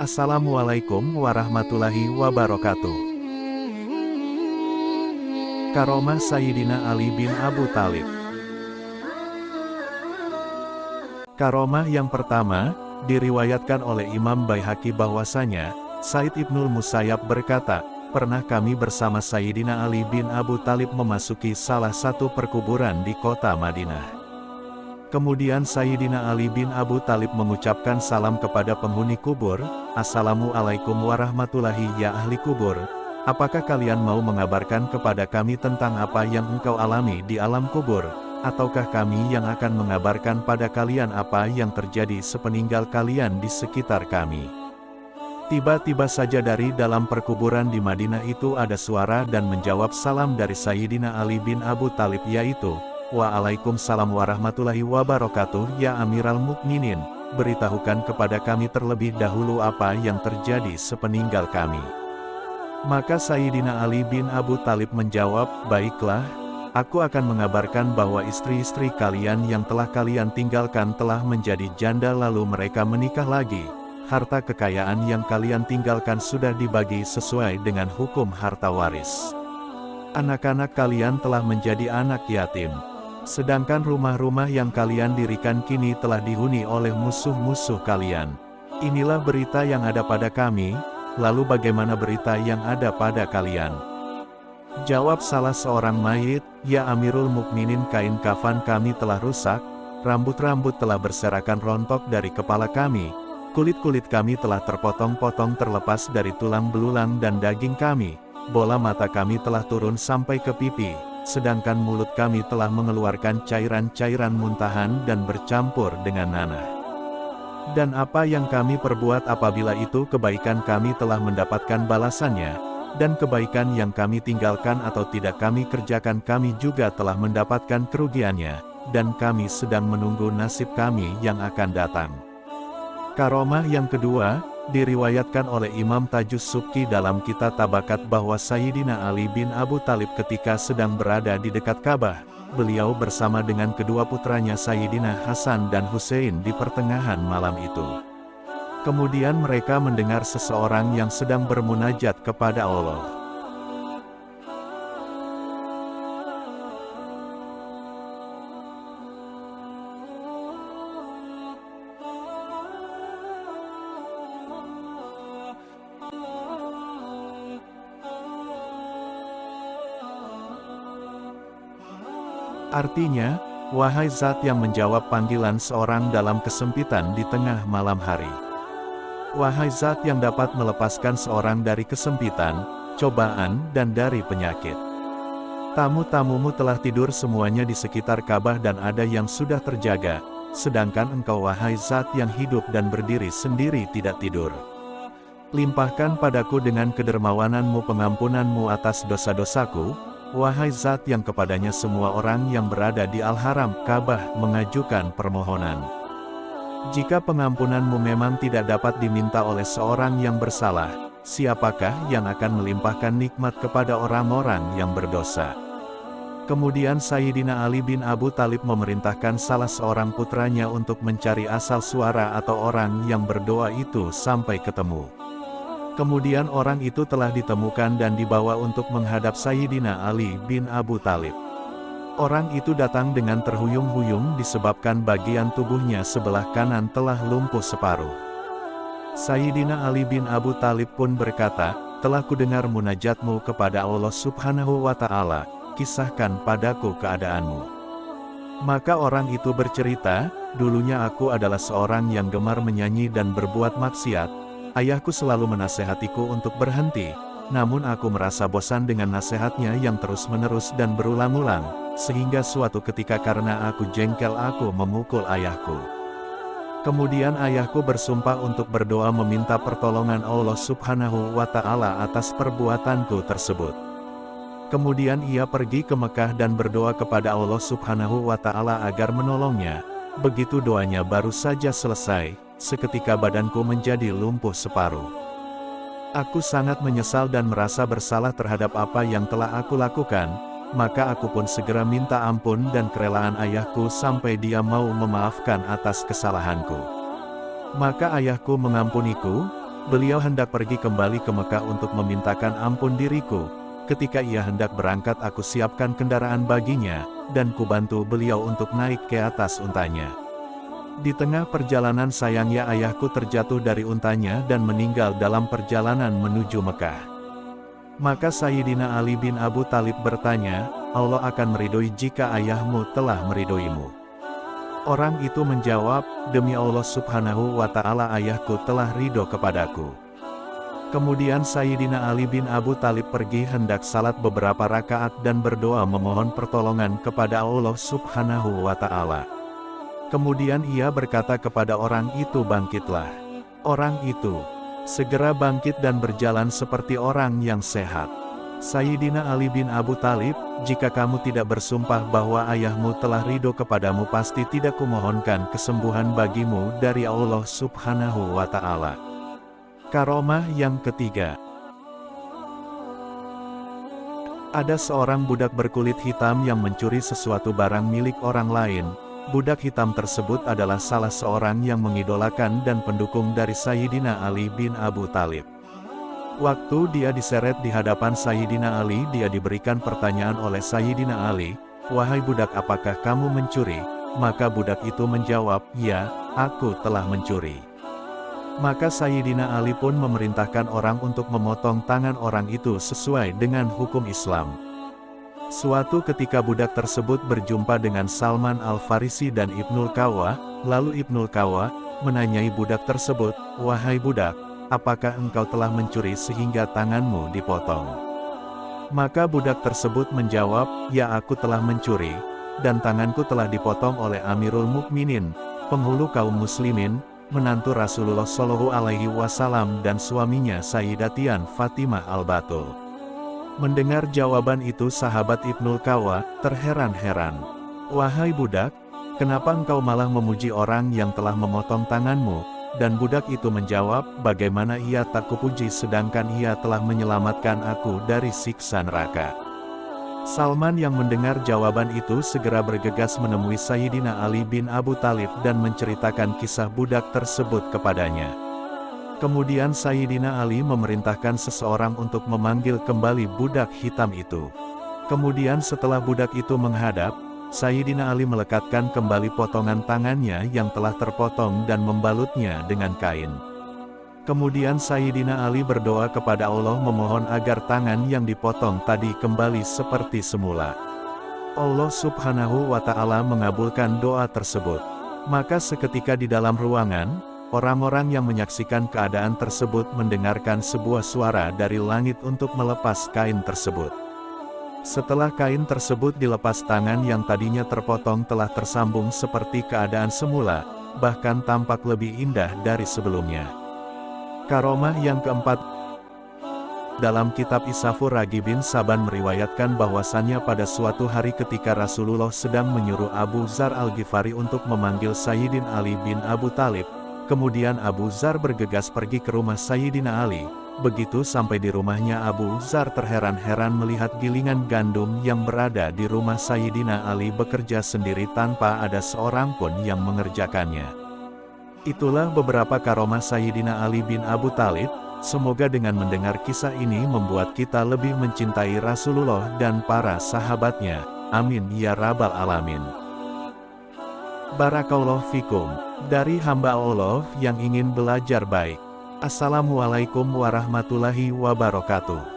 Assalamualaikum warahmatullahi wabarakatuh. Karomah Sayyidina Ali bin Abu Thalib. Karomah yang pertama, diriwayatkan oleh Imam Baihaqi bahwasanya, Said Ibnul Musayyab berkata, pernah kami bersama Sayyidina Ali bin Abu Thalib memasuki salah satu perkuburan di kota Madinah. Kemudian Sayyidina Ali bin Abu Thalib mengucapkan salam kepada penghuni kubur, Assalamualaikum warahmatullahi ya ahli kubur, apakah kalian mau mengabarkan kepada kami tentang apa yang engkau alami di alam kubur, ataukah kami yang akan mengabarkan pada kalian apa yang terjadi sepeninggal kalian di sekitar kami. Tiba-tiba saja dari dalam perkuburan di Madinah itu ada suara dan menjawab salam dari Sayyidina Ali bin Abu Thalib yaitu, Waalaikumsalam warahmatullahi wabarakatuh ya Amiral Mukminin, beritahukan kepada kami terlebih dahulu apa yang terjadi sepeninggal kami. Maka Sayyidina Ali bin Abu Thalib menjawab, baiklah, aku akan mengabarkan bahwa istri-istri kalian yang telah kalian tinggalkan telah menjadi janda lalu mereka menikah lagi. Harta kekayaan yang kalian tinggalkan sudah dibagi sesuai dengan hukum harta waris. Anak-anak kalian telah menjadi anak yatim. Sedangkan rumah-rumah yang kalian dirikan kini telah dihuni oleh musuh-musuh kalian. Inilah berita yang ada pada kami, lalu bagaimana berita yang ada pada kalian? Jawab salah seorang mayit, ya Amirul Mukminin, kain kafan kami telah rusak, rambut-rambut telah berserakan rontok dari kepala kami, kulit-kulit kami telah terpotong-potong terlepas dari tulang belulang dan daging kami, bola mata kami telah turun sampai ke pipi. Sedangkan mulut kami telah mengeluarkan cairan-cairan muntahan dan bercampur dengan nanah. Dan apa yang kami perbuat apabila itu kebaikan kami telah mendapatkan balasannya, dan kebaikan yang kami tinggalkan atau tidak kami kerjakan kami juga telah mendapatkan kerugiannya, dan kami sedang menunggu nasib kami yang akan datang. Karomah yang kedua, diriwayatkan oleh Imam Tajus Subki dalam kitab Tabakat bahwa Sayyidina Ali bin Abu Thalib ketika sedang berada di dekat Ka'bah, beliau bersama dengan kedua putranya Sayyidina Hasan dan Hussein di pertengahan malam itu. Kemudian mereka mendengar seseorang yang sedang bermunajat kepada Allah. Artinya, wahai zat yang menjawab panggilan seorang dalam kesempitan di tengah malam hari. Wahai zat yang dapat melepaskan seorang dari kesempitan, cobaan, dan dari penyakit. Tamu-tamumu telah tidur semuanya di sekitar Ka'bah dan ada yang sudah terjaga, sedangkan engkau wahai zat yang hidup dan berdiri sendiri tidak tidur. Limpahkan padaku dengan kedermawananmu pengampunanmu atas dosa-dosaku, wahai zat yang kepadanya semua orang yang berada di Al-Haram Ka'bah mengajukan permohonan. Jika pengampunanmu memang tidak dapat diminta oleh seorang yang bersalah, siapakah yang akan melimpahkan nikmat kepada orang-orang yang berdosa? Kemudian Sayyidina Ali bin Abu Thalib memerintahkan salah seorang putranya untuk mencari asal suara atau orang yang berdoa itu sampai ketemu. Kemudian orang itu telah ditemukan dan dibawa untuk menghadap Sayyidina Ali bin Abu Thalib. Orang itu datang dengan terhuyung-huyung disebabkan bagian tubuhnya sebelah kanan telah lumpuh separuh. Sayyidina Ali bin Abu Thalib pun berkata, telah kudengar munajatmu kepada Allah Subhanahu wa Ta'ala, kisahkan padaku keadaanmu. Maka orang itu bercerita, dulunya aku adalah seorang yang gemar menyanyi dan berbuat maksiat. Ayahku selalu menasehatiku untuk berhenti, namun aku merasa bosan dengan nasihatnya yang terus-menerus dan berulang-ulang, sehingga suatu ketika karena aku jengkel aku memukul ayahku. Kemudian ayahku bersumpah untuk berdoa meminta pertolongan Allah Subhanahu wa Ta'ala atas perbuatanku tersebut. Kemudian ia pergi ke Mekah dan berdoa kepada Allah Subhanahu wa Ta'ala agar menolongnya. Begitu doanya baru saja selesai, seketika badanku menjadi lumpuh separuh. Aku sangat menyesal dan merasa bersalah terhadap apa yang telah aku lakukan, maka aku pun segera minta ampun dan kerelaan ayahku sampai dia mau memaafkan atas kesalahanku. Maka ayahku mengampuniku, beliau hendak pergi kembali ke Mekah untuk memintakan ampun diriku. Ketika ia hendak berangkat aku siapkan kendaraan baginya, dan kubantu beliau untuk naik ke atas untanya. Di tengah perjalanan sayangnya ayahku terjatuh dari untanya dan meninggal dalam perjalanan menuju Mekah. Maka Sayyidina Ali bin Abu Thalib bertanya, Allah akan meridhoi jika ayahmu telah meridhoimu. Orang itu menjawab, demi Allah subhanahu wa ta'ala ayahku telah ridho kepadaku. Kemudian Sayyidina Ali bin Abu Thalib pergi hendak salat beberapa rakaat dan berdoa memohon pertolongan kepada Allah subhanahu wa ta'ala. Kemudian ia berkata kepada orang itu, bangkitlah. Orang itu segera bangkit dan berjalan seperti orang yang sehat. Sayyidina Ali bin Abu Thalib, jika kamu tidak bersumpah bahwa ayahmu telah ridho kepadamu pasti tidak kumohonkan kesembuhan bagimu dari Allah subhanahu wa ta'ala. Karomah yang ketiga. Ada seorang budak berkulit hitam yang mencuri sesuatu barang milik orang lain. Budak hitam tersebut adalah salah seorang yang mengidolakan dan pendukung dari Sayyidina Ali bin Abu Thalib. Waktu dia diseret di hadapan Sayyidina Ali, dia diberikan pertanyaan oleh Sayyidina Ali, "Wahai budak, apakah kamu mencuri?" Maka budak itu menjawab, "Ya, aku telah mencuri." Maka Sayyidina Ali pun memerintahkan orang untuk memotong tangan orang itu sesuai dengan hukum Islam. Suatu ketika budak tersebut berjumpa dengan Salman Al-Farisi dan Ibnul Qawa, lalu Ibnul Qawa menanyai budak tersebut, "Wahai budak, apakah engkau telah mencuri sehingga tanganmu dipotong?" Maka budak tersebut menjawab, "Ya, aku telah mencuri, dan tanganku telah dipotong oleh Amirul Mukminin, penghulu kaum muslimin, menantu Rasulullah Shallallahu Alaihi Wasallam dan suaminya Sayyidatian Fatimah Al-Batul." Mendengar jawaban itu sahabat Ibnul Qawa terheran-heran. "Wahai budak, kenapa engkau malah memuji orang yang telah memotong tanganmu?" Dan budak itu menjawab, "Bagaimana ia tak kupuji sedangkan ia telah menyelamatkan aku dari siksa neraka." Salman yang mendengar jawaban itu segera bergegas menemui Sayyidina Ali bin Abu Thalib dan menceritakan kisah budak tersebut kepadanya. Kemudian Sayyidina Ali memerintahkan seseorang untuk memanggil kembali budak hitam itu. Kemudian setelah budak itu menghadap, Sayyidina Ali melekatkan kembali potongan tangannya yang telah terpotong dan membalutnya dengan kain. Kemudian Sayyidina Ali berdoa kepada Allah memohon agar tangan yang dipotong tadi kembali seperti semula. Allah subhanahu wa ta'ala mengabulkan doa tersebut. Maka seketika di dalam ruangan, orang-orang yang menyaksikan keadaan tersebut mendengarkan sebuah suara dari langit untuk melepas kain tersebut. Setelah kain tersebut dilepas, tangan yang tadinya terpotong telah tersambung seperti keadaan semula, bahkan tampak lebih indah dari sebelumnya. Karomah yang keempat. Dalam kitab Isafur Ragi bin Saban meriwayatkan bahwasannya pada suatu hari ketika Rasulullah sedang menyuruh Abu Dzar Al-Ghifari untuk memanggil Sayyidina Ali bin Abu Thalib, kemudian Abu Dzar bergegas pergi ke rumah Sayyidina Ali. Begitu sampai di rumahnya, Abu Dzar terheran-heran melihat gilingan gandum yang berada di rumah Sayyidina Ali bekerja sendiri tanpa ada seorang pun yang mengerjakannya. Itulah beberapa karomah Sayyidina Ali bin Abu Thalib. Semoga dengan mendengar kisah ini membuat kita lebih mencintai Rasulullah dan para sahabatnya. Amin ya rabbal alamin. Barakallahu fikum. Dari hamba Allah yang ingin belajar baik. Assalamualaikum warahmatullahi wabarakatuh.